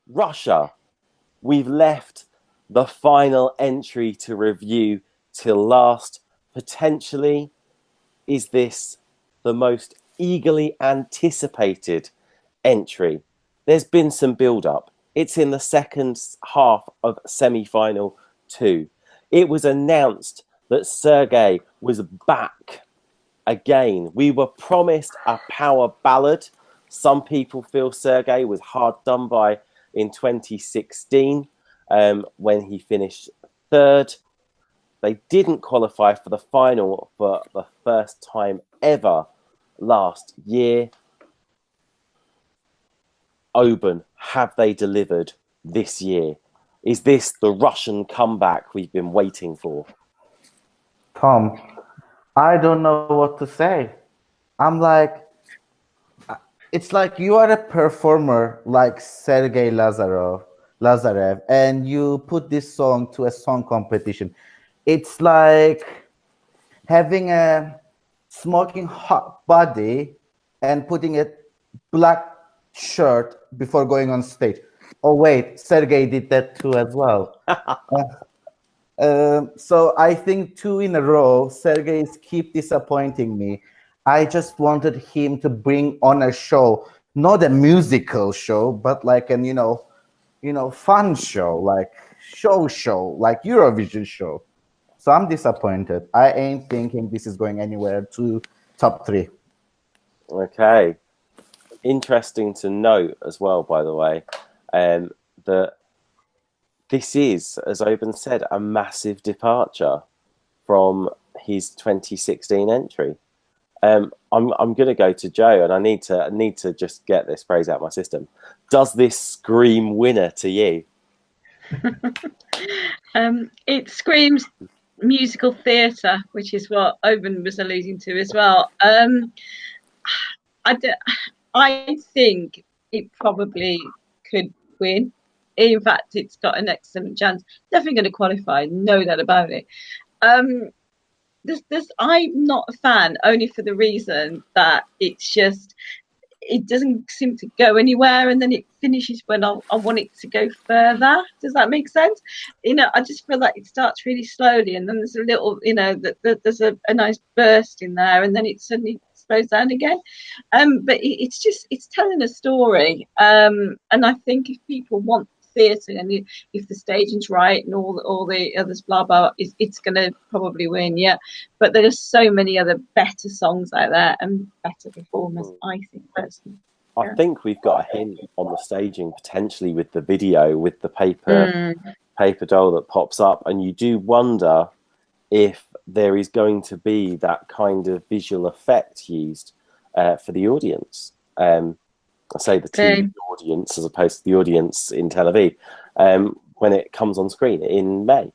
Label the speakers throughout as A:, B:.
A: Russia. We've left the final entry to review till last. Potentially, is this the most eagerly anticipated entry? There's been some build-up. It's in the second half of semi-final 2. It was announced that Sergey was back again. We were promised a power ballad. Some people feel Sergey was hard done by in 2016 when he finished 3rd. They didn't qualify for the final for the first time ever last year. Oban, have they delivered this year? Is this the Russian comeback we've been waiting for?
B: Tom, I don't know what to say. I'm like, it's like you are a performer like Sergey Lazarev, and you put this song to a song competition. It's like having a smoking hot body and putting a black shirt before going on stage. Oh wait, Sergey did that too as well. So I think 2 in a row, Sergey keep disappointing me. I just wanted him to bring on a show, not a musical show, but like an fun show, like show, like Eurovision show. So I'm disappointed. I ain't thinking this is going anywhere to top 3.
A: Okay. Interesting to note as well, by the way, that this is, as Oban said, a massive departure from his 2016 entry. I'm going to go to Joe, and I need to just get this phrase out of my system. Does this scream winner to you?
C: It screams musical theatre, which is what Oban was alluding to as well. I think it probably could win. In fact, it's got an excellent chance. Definitely going to qualify, no doubt about it. I'm not a fan, only for the reason that it doesn't seem to go anywhere, and then it finishes when I want it to go further. Does that make sense? I just feel like it starts really slowly, and then there's a little, there's a nice burst in there, and then it suddenly slows down again. But it's telling a story, and I think if people want theatre, and if the staging's right and all the others blah blah, it's gonna probably win. Yeah, but there are so many other better songs out there and better performers, I think personally.
A: I think we've got a hint on the staging potentially with the video, with the paper doll that pops up, and you do wonder if there is going to be that kind of visual effect used for the audience. I say the TV audience as opposed to the audience in Tel Aviv when it comes on screen in May.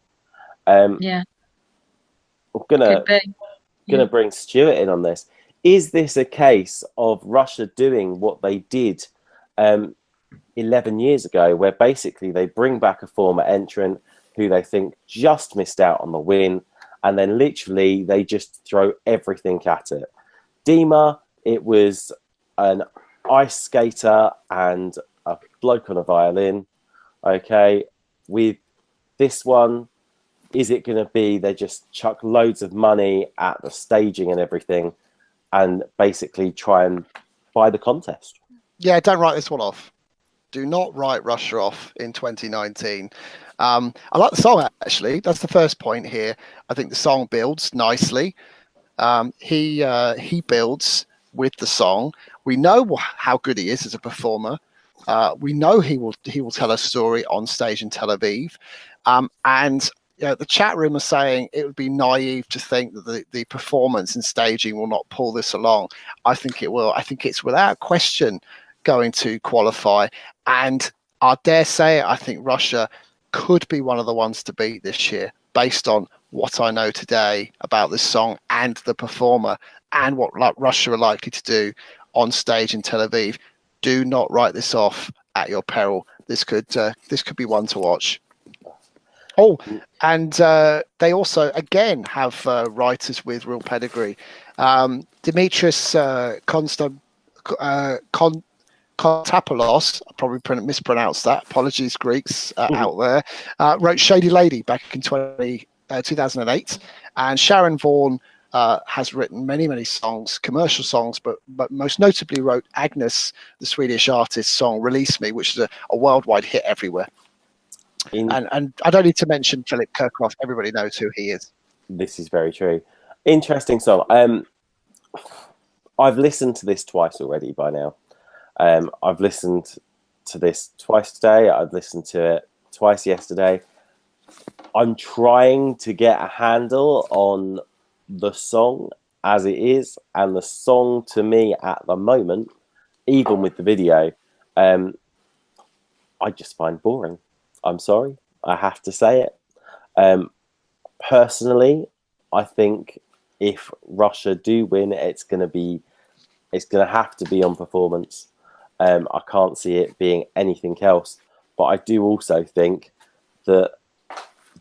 C: Yeah,
A: I'm gonna bring Stuart in on this. Is this a case of Russia doing what they did 11 years ago, where basically they bring back a former entrant who they think just missed out on the win, and then literally they just throw everything at it? Dima, it was an ice skater and a bloke on a violin. Okay, with this one, is it going to be they just chuck loads of money at the staging and everything and basically try and buy the contest?
D: Yeah, don't write this one off. Do not write Russia off in 2019. I like the song, actually. That's the first point here. I think the song builds nicely. He builds with the song. We know how good he is as a performer. We know he will tell a story on stage in Tel Aviv. And the chat room are saying it would be naive to think that the performance and staging will not pull this along. I think it will. I think it's without question going to qualify. And I dare say it, I think Russia could be one of the ones to beat this year, based on what I know today about this song and the performer and what Russia are likely to do on stage in Tel Aviv. Do not write this off at your peril. This could be one to watch. Oh, and they also, again, have writers with real pedigree. Dimitris Kontopoulos, I probably mispronounced that. Apologies, Greeks out there. Wrote "Shady Lady" back in 2008, and Sharon Vaughan has written many songs, commercial songs, but most notably wrote Agnes, the Swedish artist's song "Release Me," which is a worldwide hit everywhere. And I don't need to mention Philip Kirkhoff. Everybody knows who he is.
A: This is very true. Interesting song. I've listened to this twice already by now. I've listened to this twice today. I've listened to it twice yesterday. I'm trying to get a handle on the song as it is, and the song to me at the moment, even with the video, I just find boring. I'm sorry, I have to say it. Personally, I think if Russia do win, it's going to have to be on performance. I can't see it being anything else. But I do also think that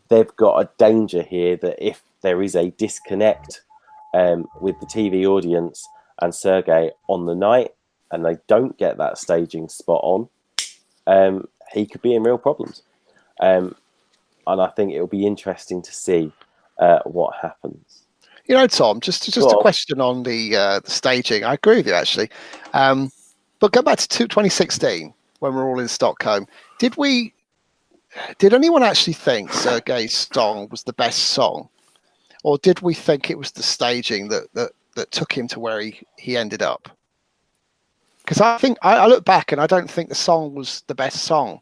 A: they've got a danger here that if there is a disconnect with the TV audience and Sergey on the night, and they don't get that staging spot on, he could be in real problems. And I think it'll be interesting to see what happens.
D: You know, Tom, just a question on the staging. I agree with you, actually. But go back to 2016, when we're all in Stockholm. Did anyone actually think Sergei's song was the best song? Or did we think it was the staging that took him to where he ended up? Because I think I look back and I don't think the song was the best song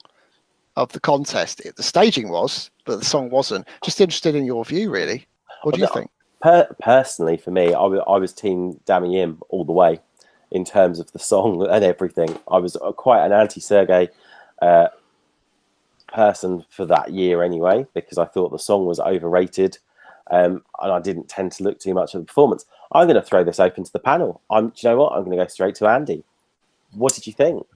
D: of the contest. The staging was, but the song wasn't. Just interested in your view, really. What do you think?
A: Personally, for me, I was team Dammy Im all the way in terms of the song and everything. I was quite an anti-Sergey person for that year anyway, because I thought the song was overrated, and I didn't tend to look too much at the performance. I'm going to throw this open to the panel. Do you know what? I'm going to go straight to Andy. What did you think?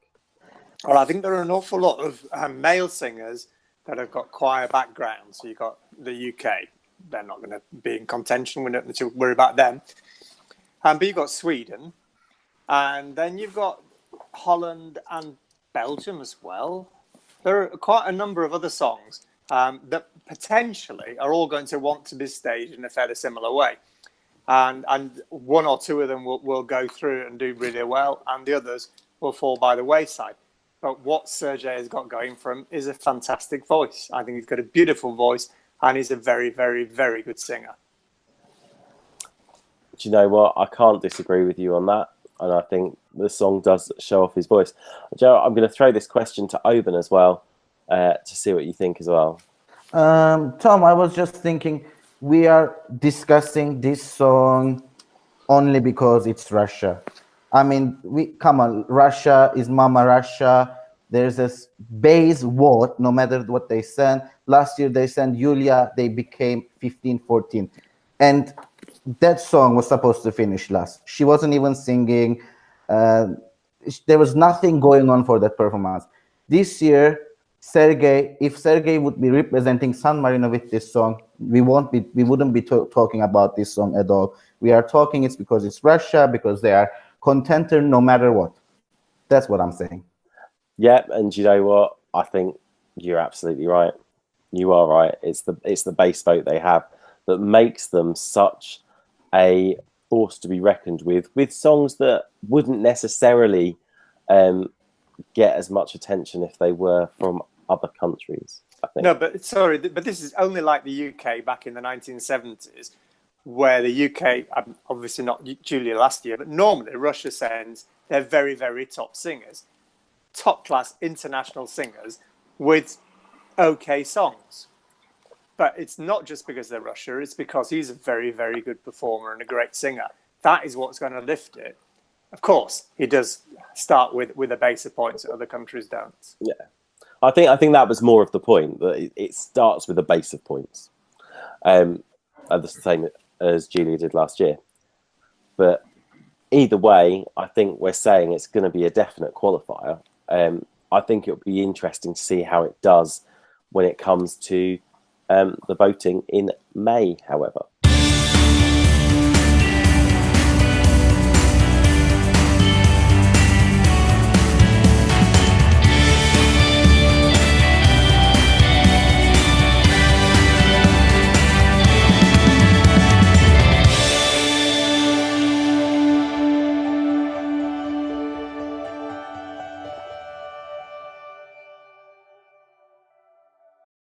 E: Well, I think there are an awful lot of male singers that have got choir backgrounds. So you've got the UK. They're not going to be in contention. We don't need to worry about them. But you've got Sweden. And then you've got Holland and Belgium as well. There are quite a number of other songs that potentially are all going to want to be staged in a fairly similar way. And one or two of them will go through and do really well, and the others will fall by the wayside. But what Sergey has got going for him is a fantastic voice. I think he's got a beautiful voice, and he's a very, very, very good singer.
A: Do you know what? I can't disagree with you on that. And I think the song does show off his voice. Joe, I'm going to throw this question to Oban as well, to see what you think as well.
B: Tom, I was just thinking, we are discussing this song only because it's Russia. I mean, come on, Russia is Mama Russia. There's this base vote, no matter what they send. Last year they sent Yulia, they became 15-14. And that song was supposed to finish last. She wasn't even singing. There was nothing going on for that performance. This year, if Sergey would be representing San Marino with this song, we wouldn't be talking about this song at all. We are talking it's because it's Russia, because they are contender no matter what. That's what I'm saying.
A: Yeah, and you know what? I think you're absolutely right. You are right. It's the base vote they have that makes them such a force to be reckoned with songs that wouldn't necessarily get as much attention if they were from other countries, I think.
E: No, but sorry, but this is only like the UK back in the 1970s, where the UK, obviously not Julia last year, but normally Russia sends their very, very top singers, top-class international singers with okay songs. But it's not just because they're Russia, it's because he's a very, very good performer and a great singer. That is what's going to lift it. Of course, he does start with a base of points that other countries don't.
A: Yeah. I think that was more of the point, that it starts with a base of points. The same as Julia did last year. But either way, I think we're saying it's going to be a definite qualifier. I think it'll be interesting to see how it does when it comes to the voting in May, however.